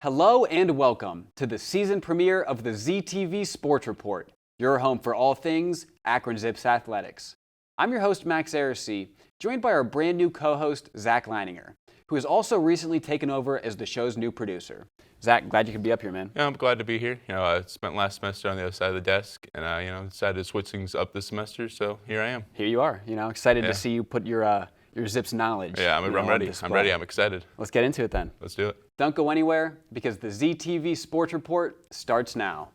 Hello and welcome to the season premiere of the ZTV Sports Report, your home for all things Akron Zips athletics. I'm your host, Max Aracey, joined by our brand new co-host, Zach Leininger, who has also recently taken over as the show's new producer. Zach, glad you could be up here, man. Yeah, I'm glad to be here. I spent last semester on the other side of the desk, and decided to switch things up this semester. So here I am. Here you are. Excited to see you put your Zips knowledge. Yeah, I'm ready. I'm ready. I'm excited. Let's get into it then. Let's do it. Don't go anywhere because the ZTV Sports Report starts now.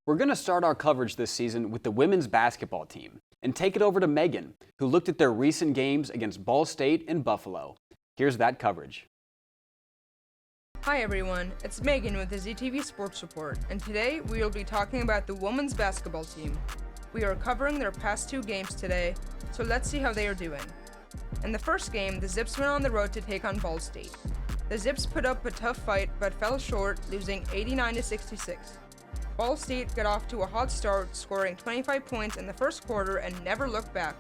We're going to start our coverage this season with the women's basketball team and take it over to Megan, who looked at their recent games against Ball State and Buffalo. Here's that coverage. Hi everyone, it's Megan with the ZTV Sports Report, and today we will be talking about the women's basketball team. We are covering their past two games today, so let's see how they are doing. In the first game, the Zips went on the road to take on Ball State. The Zips put up a tough fight but fell short, losing 89-66. Ball State got off to a hot start, scoring 25 points in the first quarter and never looked back.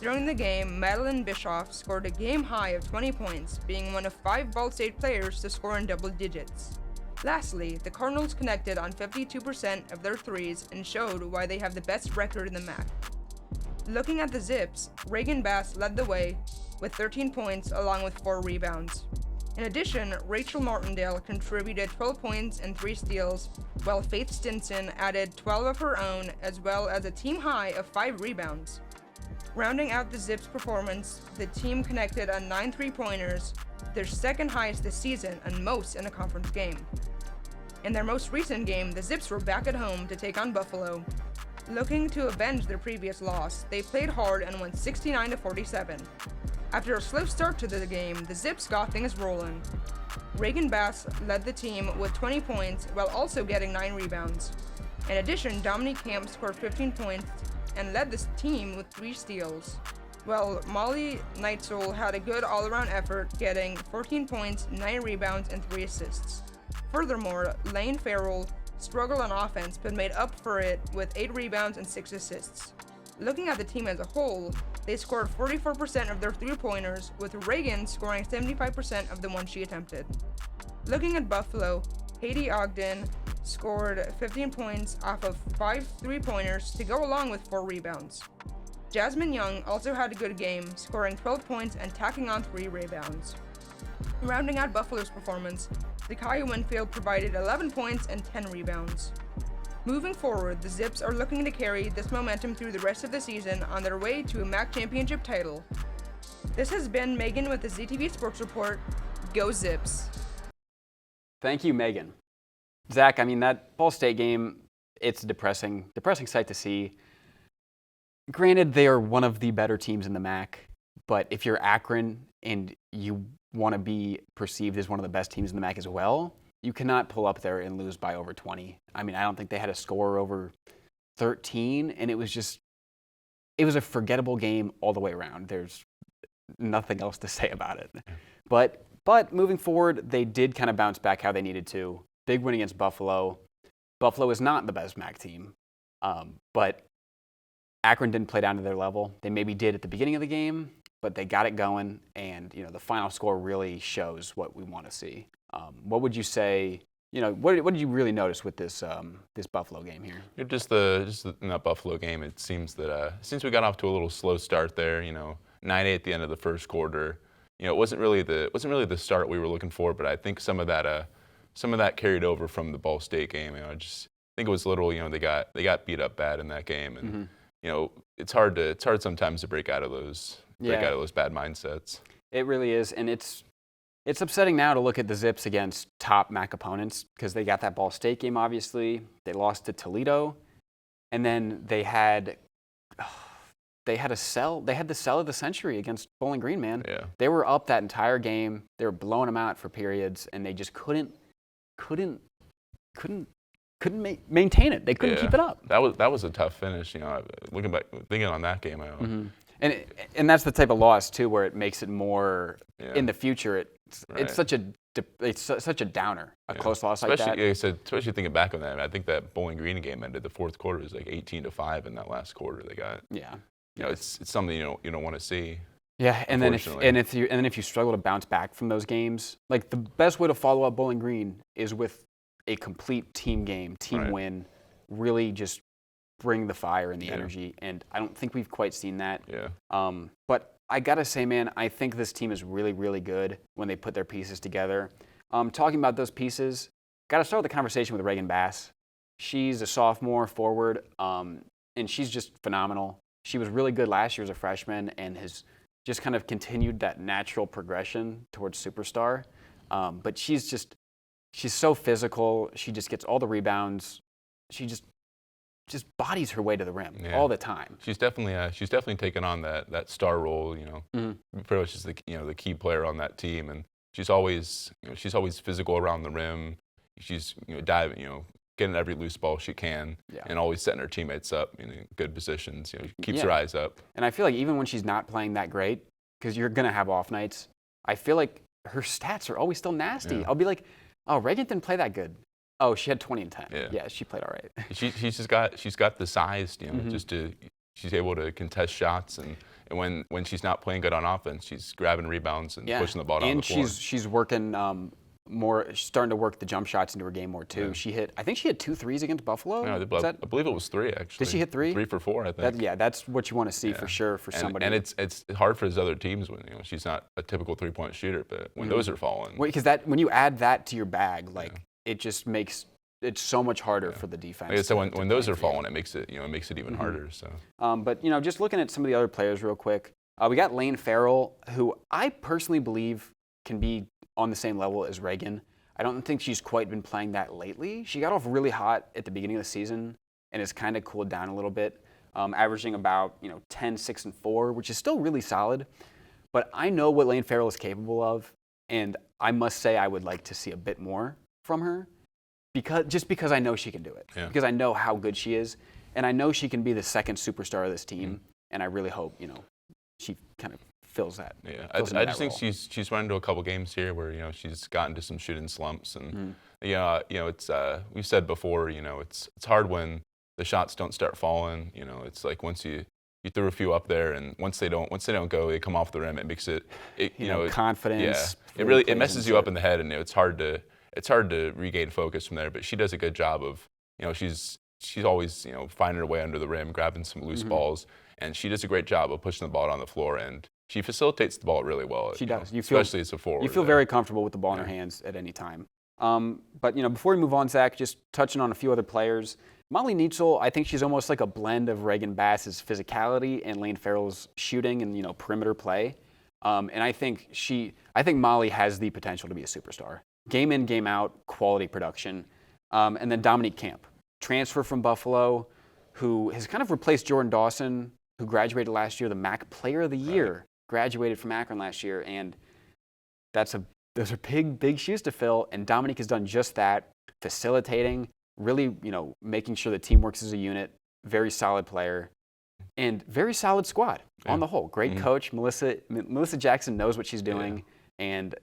During the game, Madeline Bischoff scored a game high of 20 points, being one of 5 Ball State players to score in double digits. Lastly, the Cardinals connected on 52% of their threes and showed why they have the best record in the MAC. Looking at the Zips, Reagan Bass led the way with 13 points along with 4 rebounds. In addition, Rachel Martindale contributed 12 points and 3 steals, while Faith Stinson added 12 of her own as well as a team high of 5 rebounds. Rounding out the Zips performance, the team connected on 9 3-pointers, their second highest this season and most in a conference game. In their most recent game, the Zips were back at home to take on Buffalo. Looking to avenge their previous loss, they played hard and won 69-47. After a slow start to the game, the Zips got things rolling. Reagan Bass led the team with 20 points while also getting 9 rebounds. In addition, Dominique Camp scored 15 points and led the team with 3 steals, while Molly Neitzel had a good all-around effort, getting 14 points, 9 rebounds, and 3 assists. Furthermore, Lane Farrell struggled on offense but made up for it with 8 rebounds and 6 assists. Looking at the team as a whole, they scored 44% of their 3-pointers, with Reagan scoring 75% of the ones she attempted. Looking at Buffalo, Haiti Ogden scored 15 points off of 5 3-pointers to go along with 4 rebounds. Jasmine Young also had a good game, scoring 12 points and tacking on 3 rebounds. Rounding out Buffalo's performance, Zakiya Winfield provided 11 points and 10 rebounds. Moving forward, the Zips are looking to carry this momentum through the rest of the season on their way to a MAC championship title. This has been Megan with the ZTV Sports Report. Go Zips! Thank you, Megan. Zach, that Ball State game, it's a depressing sight to see. Granted, they are one of the better teams in the MAC, but if you're Akron and you want to be perceived as one of the best teams in the MAC as well, you cannot pull up there and lose by over 20. I don't think they had a score over 13, and it was a forgettable game all the way around. There's nothing else to say about it. But moving forward, they did kind of bounce back how they needed to. Big win against Buffalo. Buffalo is not the best MAC team, but Akron didn't play down to their level. They maybe did at the beginning of the game, but they got it going, and the final score really shows what we want to see. What would you say? What did you really notice with this Buffalo game here? Just in that Buffalo game, it seems that since we got off to a little slow start there, 9-8 at the end of the first quarter, it wasn't really the start we were looking for. But I think some of that carried over from the Ball State game. I just think it was a little, they got beat up bad in that game, and it's hard sometimes to break out of those bad mindsets. It really is, and it's upsetting now to look at the Zips against top MAC opponents because they got that Ball State game, obviously. They lost to Toledo, and then they had they had the sell of the century against Bowling Green, man. Yeah. They were up that entire game. They were blowing them out for periods, and they just couldn't maintain it. They couldn't keep it up. That was a tough finish. Looking back, thinking on that game, And that's the type of loss too, where it makes it more in the future. It's such a downer, a close loss like that. Like I said, especially thinking back on that, I think that Bowling Green game ended the fourth quarter. It was like 18-5 in that last quarter they got. Yeah. It's something you don't want to see. Yeah, and then if you struggle to bounce back from those games, like the best way to follow up Bowling Green is with a complete team game, win, really just bring the fire and the energy. And I don't think we've quite seen that. Yeah. But I gotta say, man, I think this team is really, really good when they put their pieces together. Talking about those pieces, gotta start with the conversation with Reagan Bass. She's a sophomore forward, and she's just phenomenal. She was really good last year as a freshman and has just kind of continued that natural progression towards superstar. But she's so physical. She just gets all the rebounds. She just bodies her way to the rim all the time. She's definitely taken on that star role. Pretty much is the key player on that team, and she's always physical around the rim. She's diving, getting every loose ball she can, and always setting her teammates up in good positions. Keeps her eyes up. And I feel like even when she's not playing that great, because you're gonna have off nights, I feel like her stats are always still nasty. Yeah. I'll be like, oh, Reagan didn't play that good. Oh, she had 20 and 10. Yeah, she played all right. She's got the size, she's able to contest shots, and when she's not playing good on offense, she's grabbing rebounds and pushing the ball down the floor. And she's working more, starting to work the jump shots into her game more too. Yeah. I think she hit 2 threes against Buffalo. No, I believe it was 3 actually. Did she hit 3? 3 for 4, I think. That's what you want to see for sure for somebody. And it's hard for his other teams when she's not a typical 3-point shooter, but when those are falling. Because when you add that to your bag, it just makes it so much harder for the defense. Like I said, when those are falling, it makes it even harder. So. But just looking at some of the other players real quick, we got Lane Farrell, who I personally believe can be on the same level as Reagan. I don't think she's quite been playing that lately. She got off really hot at the beginning of the season and has kind of cooled down a little bit, averaging about 10, 6, and 4, which is still really solid. But I know what Lane Farrell is capable of, and I must say I would like to see a bit more from her, because I know she can do it, because I know how good she is, and I know she can be the second superstar of this team, and I really hope she kind of fills that. Yeah, I just think she's run into a couple games here where she's gotten to some shooting slumps, and it's we've said before, it's hard when the shots don't start falling. It's like once you threw a few up there, and once they don't go, they come off the rim. It makes it confidence. Yeah, it messes you up in the head, and it's hard to regain focus from there. But she does a good job of she's always finding her way under the rim, grabbing some loose balls, and she does a great job of pushing the ball down the floor, and she facilitates the ball really well. She does. Especially as a forward. You feel very comfortable with the ball in her hands at any time. But before we move on, Zach, just touching on a few other players. Molly Neitzel, I think she's almost like a blend of Reagan Bass's physicality and Lane Farrell's shooting and perimeter play. And I think Molly has the potential to be a superstar. Game in, game out, quality production. And then Dominique Camp, transfer from Buffalo, who has kind of replaced Jordan Dawson, who graduated last year, the MAC Player of the Year, graduated from Akron last year, and those are big shoes to fill. And Dominique has done just that, facilitating, really making sure the team works as a unit. Very solid player, and very solid squad on the whole. Great coach, Melissa Jackson knows what she's doing, and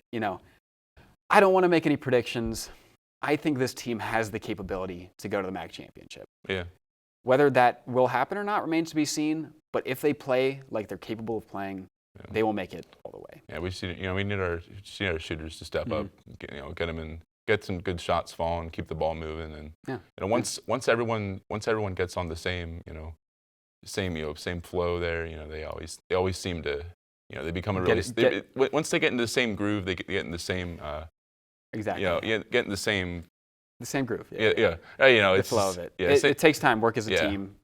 I don't want to make any predictions. I think this team has the capability to go to the MAC championship. Yeah. Whether that will happen or not remains to be seen. But if they play like they're capable of playing, they will make it all the way. Yeah, we need our shooters to step up, get them in, get some good shots falling, keep the ball moving, and once everyone gets on the same same flow there, they always seem to they become a really once they get into the same groove, they get in the same exactly get in the same groove. Yeah. The flow of it. Yeah, it takes time, work as a team.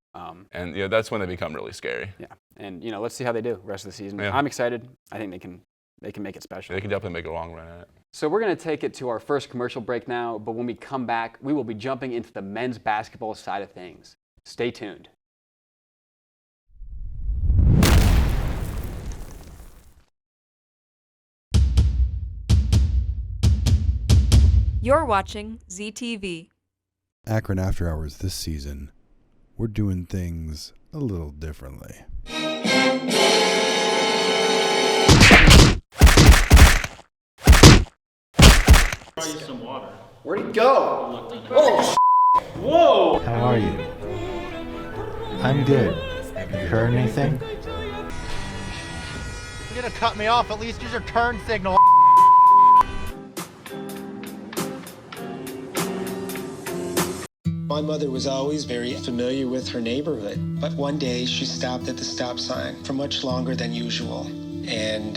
And that's when they become really scary. Yeah, and let's see how they do the rest of the season. Yeah. I'm excited. I think they can make it special. They can definitely make a long run at it. So we're going to take it to our first commercial break now, but when we come back, we will be jumping into the men's basketball side of things. Stay tuned. You're watching ZTV. Akron After Hours this season, we're doing things a little differently. Some water. Where'd he go? Oh, whoa! How are you? I'm good. You heard anything? You're gonna cut me off, at least use your turn signal. My mother was always very familiar with her neighborhood, but one day she stopped at the stop sign for much longer than usual. And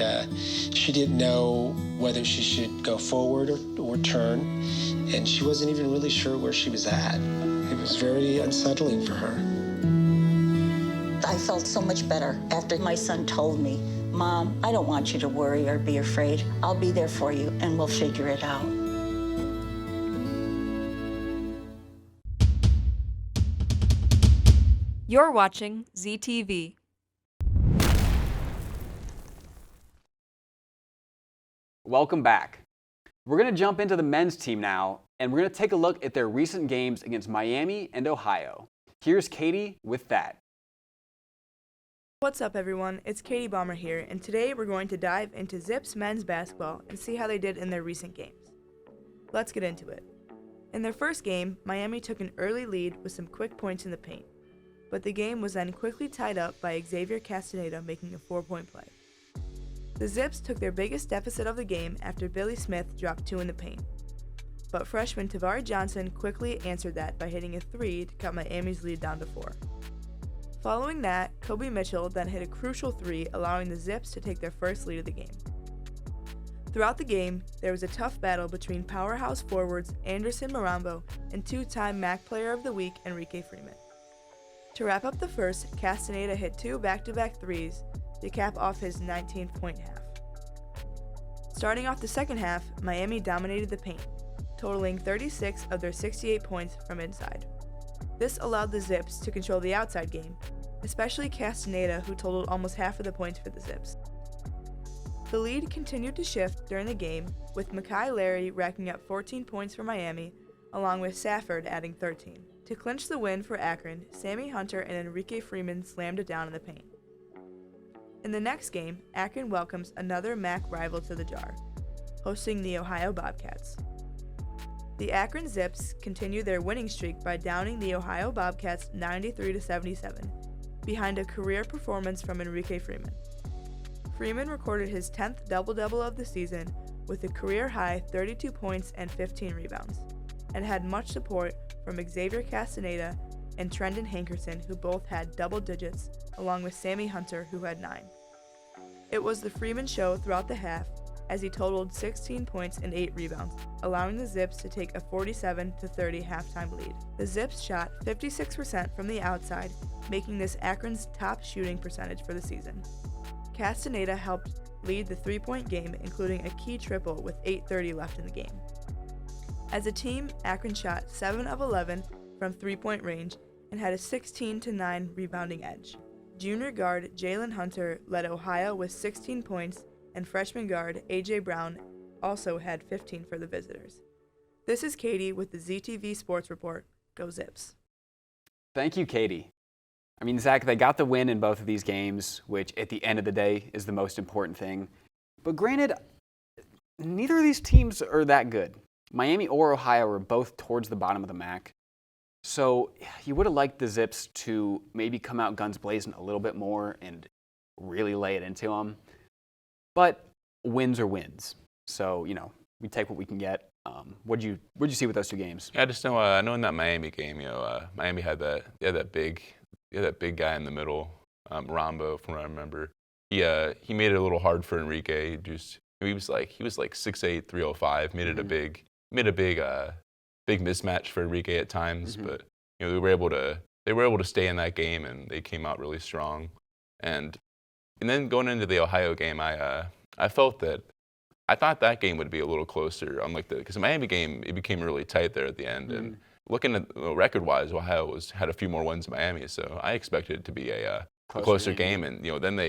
she didn't know whether she should go forward or turn, and she wasn't even really sure where she was at. It was very unsettling for her. I felt so much better after my son told me, "Mom, I don't want you to worry or be afraid. I'll be there for you and we'll figure it out." You're watching ZTV. Welcome back. We're going to jump into the men's team now, and we're going to take a look at their recent games against Miami and Ohio. Here's Katie with that. What's up, everyone? It's Katie Bomber here, and today we're going to dive into Zips men's basketball and see how they did in their recent games. Let's get into it. In their first game, Miami took an early lead with some quick points in the paint, but the game was then quickly tied up by Xavier Castaneda making a 4-point play. The Zips took their biggest deficit of the game after Billy Smith dropped 2 in the paint, but freshman Tavari Johnson quickly answered that by hitting a 3 to cut Miami's lead down to 4. Following that, Kobe Mitchell then hit a crucial 3, allowing the Zips to take their first lead of the game. Throughout the game, there was a tough battle between powerhouse forwards Anderson Marambo and two-time MAC Player of the Week Enrique Freeman. To wrap up the first, Castaneda hit 2 back-to-back threes to cap off his 19-point half. Starting off the second half, Miami dominated the paint, totaling 36 of their 68 points from inside. This allowed the Zips to control the outside game, especially Castaneda, who totaled almost half of the points for the Zips. The lead continued to shift during the game, with Makai Larry racking up 14 points for Miami, along with Safford adding 13. To clinch the win for Akron, Sammy Hunter and Enrique Freeman slammed it down in the paint. In the next game, Akron welcomes another MAC rival to the jar, hosting the Ohio Bobcats. The Akron Zips continue their winning streak by downing the Ohio Bobcats 93-77, behind a career performance from Enrique Freeman. Freeman recorded his 10th double-double of the season with a career-high 32 points and 15 rebounds, and had much support from Xavier Castaneda and Trendon Hankerson, who both had double digits, along with Sammy Hunter, who had 9. It was the Freeman show throughout the half, as he totaled 16 points and 8 rebounds, allowing the Zips to take a 47-30 halftime lead. The Zips shot 56% from the outside, making this Akron's top shooting percentage for the season. Castaneda helped lead the 3-point game, including a key triple with 8:30 left in the game. As a team, Akron shot 7 of 11 from 3-point range and had a 16-9 rebounding edge. Junior guard Jalen Hunter led Ohio with 16 points, and freshman guard A.J. Brown also had 15 for the visitors. This is Katie with the ZTV Sports Report. Go Zips. Thank you, Katie. I mean, Zach, they got the win in both of these games, which at the end of the day is the most important thing. But granted, neither of these teams are that good. Miami or Ohio are both towards the bottom of the MAC. So you would have liked the Zips to maybe come out guns blazing a little bit more and really lay it into them. But wins are wins. So, we take what we can get. What'd you see with those two games? Yeah, I just know. I know in that Miami game, Miami had that big guy in the middle, Rambo, from what I remember. He made it a little hard for Enrique. He was like 6'8", 305. Made it a big mismatch for Enrique at times. But they were able to stay in that game, and they came out really strong. And then going into the Ohio game, I felt that. I thought that game would be a little closer. Because the Miami game, it became really tight there at the end. And looking at record-wise, Ohio had a few more wins than Miami, so I expected it to be a closer game. And then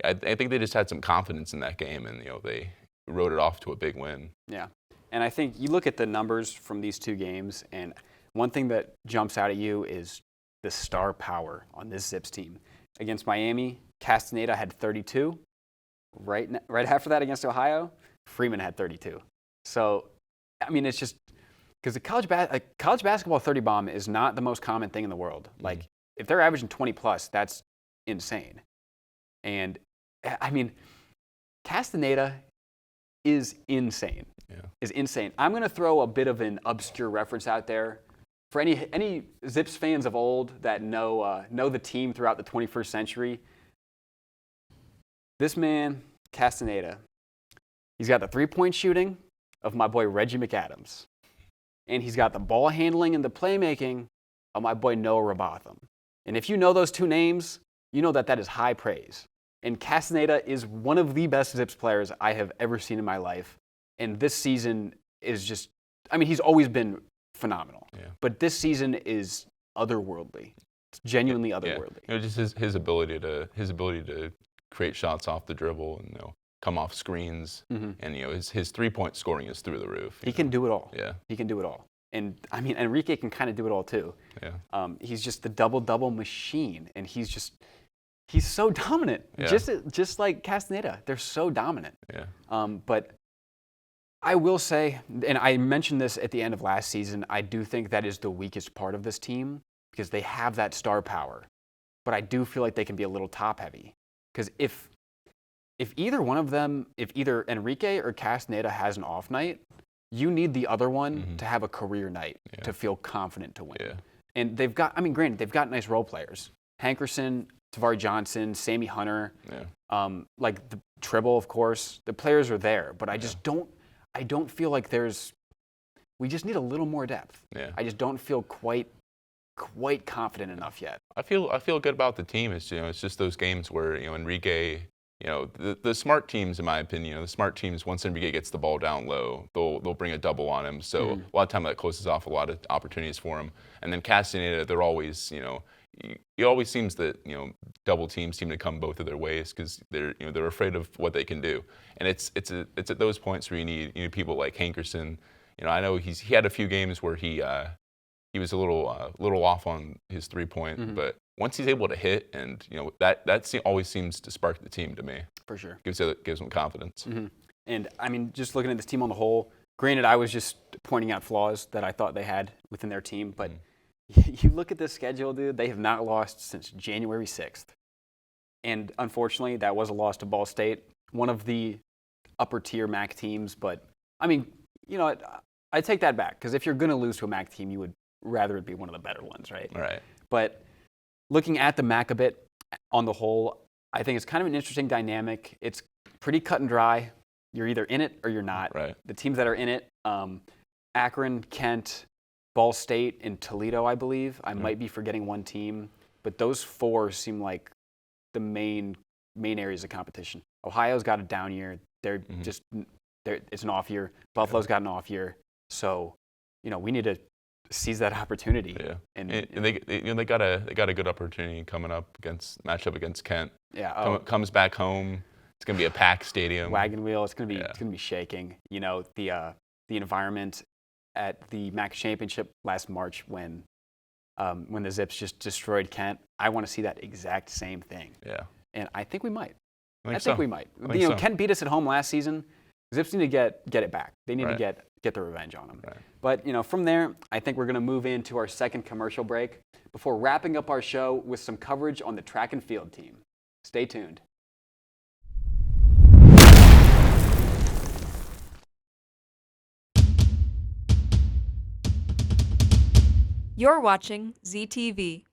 I think they just had some confidence in that game, and they wrote it off to a big win. Yeah, And I think you look at the numbers from these two games, and one thing that jumps out at you is the star power on this Zips team. Against Miami, Castaneda had 32. Right after that against Ohio, Freeman had 32. So, I mean, it's just because the college basketball 30 bomb is not the most common thing in the world. Like, if they're averaging 20 plus, that's insane. And I mean, Castaneda is insane. Yeah. Is insane. I'm going to throw a bit of an obscure reference out there for any Zips fans of old that know the team throughout the 21st century. This man, Castaneda, he's got the three-point shooting of my boy Reggie McAdams, and he's got the ball handling and the playmaking of my boy Noah Robotham. And if you know those two names, you know that is high praise. And Castaneda is one of the best Zips players I have ever seen in my life. And this season is just, I mean, he's always been phenomenal. Yeah. But this season is otherworldly. It's genuinely otherworldly. You know, just his ability to create shots off the dribble and, you know, come off screens. And, you know, his three-point scoring is through the roof. He can do it all. Yeah. He can do it all. And, I mean, Enrique can kind of do it all, too. Yeah. He's just the double-double machine. And he's so dominant. Yeah. Just like Castaneda. They're so dominant. Yeah. But I will say, and I mentioned this at the end of last season, I do think that is the weakest part of this team because they have that star power. But I do feel like they can be a little top-heavy. Because if either one of them, if either Enrique or Castaneda has an off night, you need the other one to have a career night to feel confident to win. Yeah. And they've got, I mean, granted, they've got nice role players. Hankerson, Tavari Johnson, Sammy Hunter, like the Tribble, of course. The players are there, but I just don't feel like we just need a little more depth. Yeah. I just don't feel quite confident enough yet. I feel good about the team. It's, you know, it's just those games where, you know, Enrique, you know, the smart teams, in my opinion, you know, the smart teams, once Enrique gets the ball down low, they'll bring a double on him. So a lot of time that closes off a lot of opportunities for him. And then Castaneda, they're always, you know, it always seems that, you know, double teams seem to come both of their ways because they're afraid of what they can do. And it's at those points where you need people like Hankerson. You know, I know he had a few games where he was a little off on his 3-point, but once he's able to hit, and you know that always seems to spark the team to me. For sure, gives them confidence. And I mean, just looking at this team on the whole, granted, I was just pointing out flaws that I thought they had within their team, but you look at this schedule, dude. They have not lost since January 6th, and unfortunately, that was a loss to Ball State, one of the upper tier MAC teams. But I mean, you know, I take that back because if you're going to lose to a MAC team, you would rather it be one of the better ones, right? Right. But looking at the MAC a bit on the whole, I think it's kind of an interesting dynamic. It's pretty cut and dry. You're either in it or you're not. Right. The teams that are in it, Akron, Kent, Ball State, and Toledo, I believe. I might be forgetting one team, but those four seem like the main areas of competition. Ohio's got a down year. It's an off year. Buffalo's got an off year. So, you know, we need to seize that opportunity. Yeah. And they got a good opportunity coming up matchup against Kent. Yeah. Comes back home. It's gonna be a packed stadium. Wagon wheel. It's gonna be shaking. You know, the environment at the MAC championship last March when the Zips just destroyed Kent. I want to see that exact same thing. Yeah. And I think we might. I think we might. You know, Kent beat us at home last season. Zips need to get it back. They need to get the revenge on them. Right. But, you know, from there, I think we're going to move into our second commercial break before wrapping up our show with some coverage on the track and field team. Stay tuned. You're watching ZTV.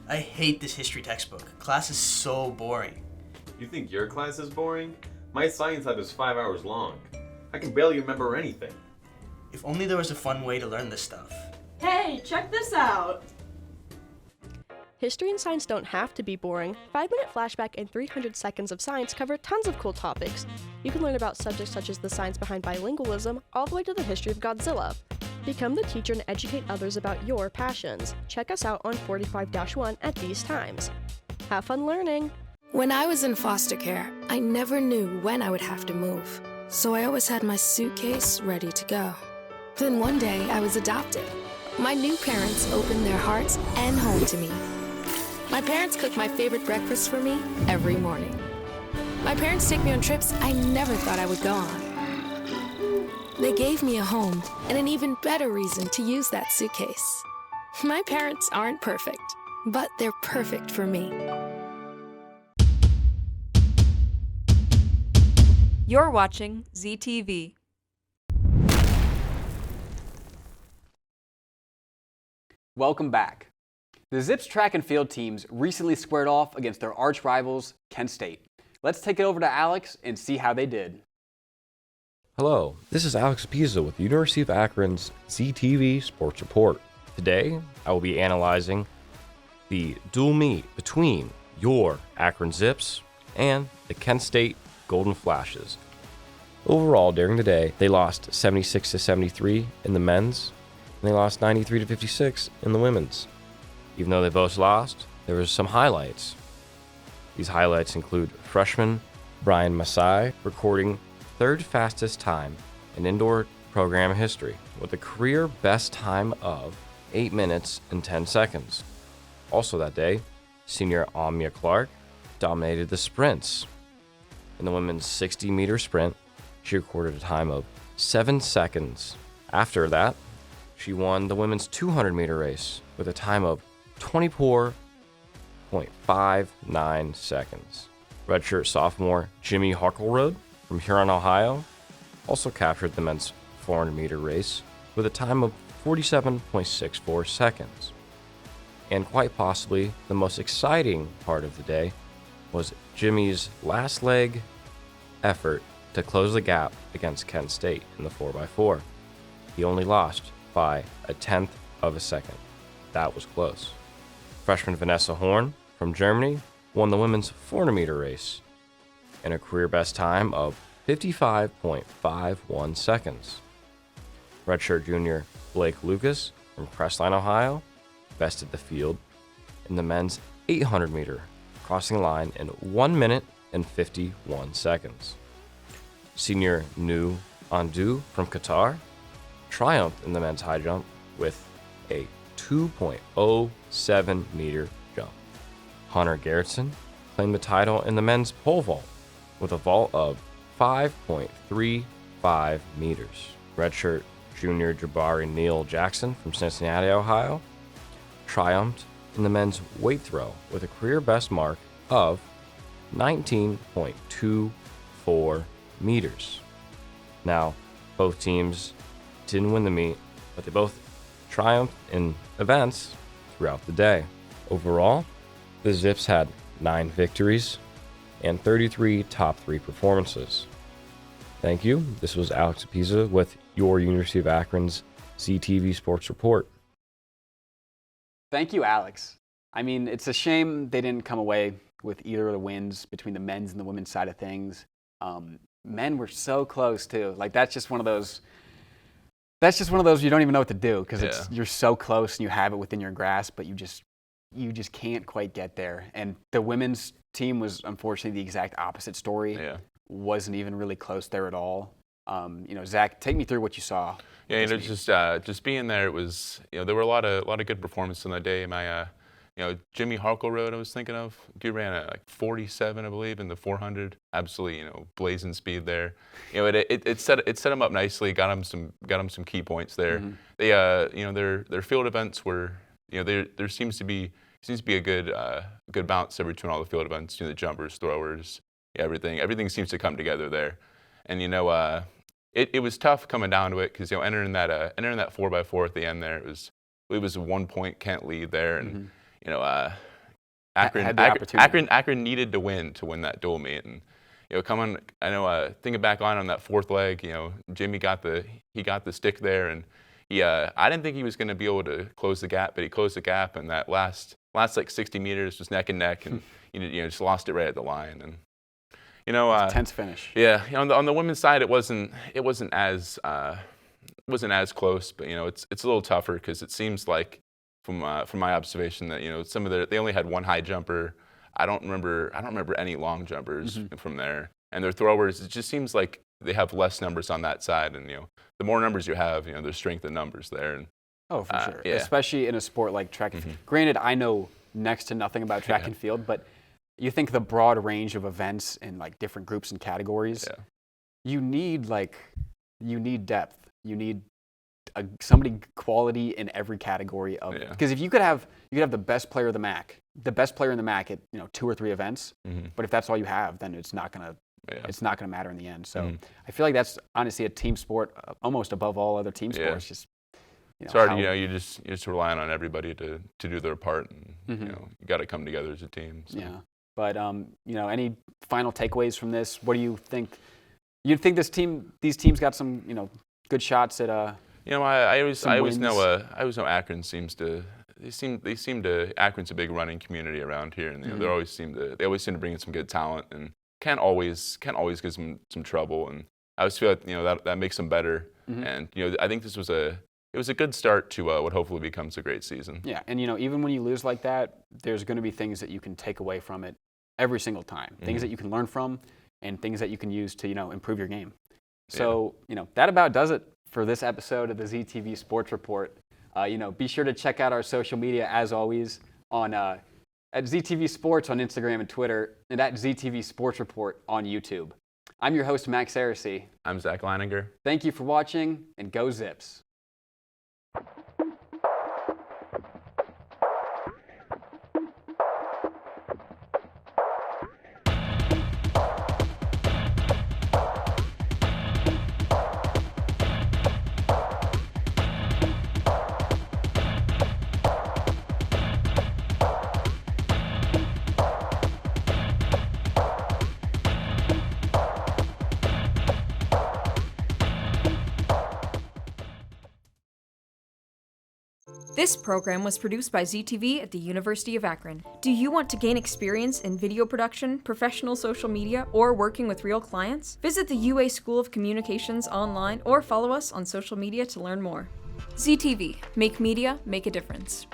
I hate this history textbook. Class is so boring. You think your class is boring? My science lab is 5 hours long. I can barely remember anything. If only there was a fun way to learn this stuff. Hey, check this out! History and science don't have to be boring. 5-minute flashback and 300 seconds of science cover tons of cool topics. You can learn about subjects such as the science behind bilingualism, all the way to the history of Godzilla. Become the teacher and educate others about your passions. Check us out on 45-1 at these times. Have fun learning! When I was in foster care, I never knew when I would have to move. so I always had my suitcase ready to go. Then one day, I was adopted. My new parents opened their hearts and home to me. My parents cook my favorite breakfast for me every morning. My parents take me on trips I never thought I would go on. They gave me a home and an even better reason to use that suitcase. My parents aren't perfect, but they're perfect for me. You're watching ZTV. Welcome back. The Zips track and field teams recently squared off against their arch rivals, Kent State. Let's take it over to Alex and see how they did. Hello, this is Alex Pisa with the University of Akron's ZTV Sports Report. Today, I will be analyzing the dual meet between your Akron Zips and the Kent State Golden Flashes. Overall, during the day, they lost 76-73 in the men's, and they lost 93-56 in the women's. Even though they both lost, there was some highlights. These highlights include freshman Brian Masai recording third fastest time in indoor program history with a career best time of 8 minutes and 10 seconds. Also that day, senior Amia Clark dominated the sprints. In the women's 60-meter sprint, she recorded a time of 7 seconds. After that, she won the women's 200-meter race with a time of 24.59 seconds. Redshirt sophomore Jimmy Harkleroad from Huron, Ohio, also captured the men's 400-meter race with a time of 47.64 seconds. And quite possibly the most exciting part of the day was Jimmy's last leg effort to close the gap against Kent State in the 4x4. He only lost by 1/10 of a second. That was close. Freshman Vanessa Horn from Germany won the women's 400-meter race in a career best time of 55.51 seconds. Redshirt junior Blake Lucas from Crestline, Ohio, bested the field in the men's 800-meter, crossing the line in 1 minute and 51 seconds. Senior Nu Andu from Qatar triumphed in the men's high jump with a 2.07 meter jump. Hunter Garrettson claimed the title in the men's pole vault with a vault of 5.35 meters. Redshirt junior Jabari Neal Jackson from Cincinnati, Ohio, triumphed in the men's weight throw with a career best mark of 19.24 meters. Now, both teams didn't win the meet, but they both triumphed in events throughout the day. Overall, the Zips had 9 victories and 33 top 3 performances. Thank you. This was Alex Pisa with your University of Akron's ZTV Sports Report. Thank you, Alex. I mean, it's a shame they didn't come away with either of the wins between the men's and the women's side of things. Men were so close too. Like that's just one of those you don't even know what to do because you're so close and you have it within your grasp, but you just can't quite get there. And the women's team was unfortunately the exact opposite story. Yeah. Wasn't even really close there at all. Zach, take me through what you saw. Yeah, just being there, it was, there were a lot of good performances on that day. My, Jimmy Harkleroad, I was thinking of. Dude ran at like 47, I believe, in the 400. Absolutely, blazing speed there. It set him up nicely. Got him some key points there. Mm-hmm. They, their field events were, there seems to be a good balance there between all the field events. The jumpers, throwers, everything seems to come together there. And it was tough coming down to it because entering that 4x4 at the end there, it was a 1 point Kent lead there, and Akron needed to win that dual meet, and thinking back on that fourth leg, Jimmy got the stick there, and I didn't think he was going to be able to close the gap, but he closed the gap, and that last like 60 meters was neck and neck, and just lost it right at the line, and. Tense finish. Yeah, on the women's side, it wasn't as close, but it's a little tougher because it seems like from my observation that they only had one high jumper. I don't remember any long jumpers from there, and their throwers. It just seems like they have less numbers on that side, and the more numbers you have, there's strength in numbers there. And oh, for sure. yeah. Especially in a sport like track and field. Granted, I know next to nothing about track and field, but you think the broad range of events and like different groups and categories, you need depth. You need somebody quality in every category of it. Because if you could have the best player in the MAC at 2 or 3 events, but if that's all you have, then it's not gonna matter in the end. So I feel like that's honestly a team sport almost above all other team sports. Just it's hard, you just relying on everybody to do their part, and you got to come together as a team. So. Yeah, but any final takeaways from this? What do you think? You think these teams got some good shots at I always know Akron Akron's a big running community around here, and they always seem to bring in some good talent, and can't always give some trouble, and I always feel like that makes them better, and I think this was a good start to what hopefully becomes a great season. Yeah, and even when you lose like that, there's going to be things that you can take away from it every single time, things that you can learn from, and things that you can use to improve your game. So that about does it for this episode of the ZTV Sports Report. Be sure to check out our social media as always on at ZTV Sports on Instagram and Twitter, and at ZTV Sports Report on YouTube. I'm your host, Max Aracey. I'm Zach Leininger. Thank you for watching, and go Zips. This program was produced by ZTV at the University of Akron. Do you want to gain experience in video production, professional social media, or working with real clients? Visit the UA School of Communications online or follow us on social media to learn more. ZTV, make media, make a difference.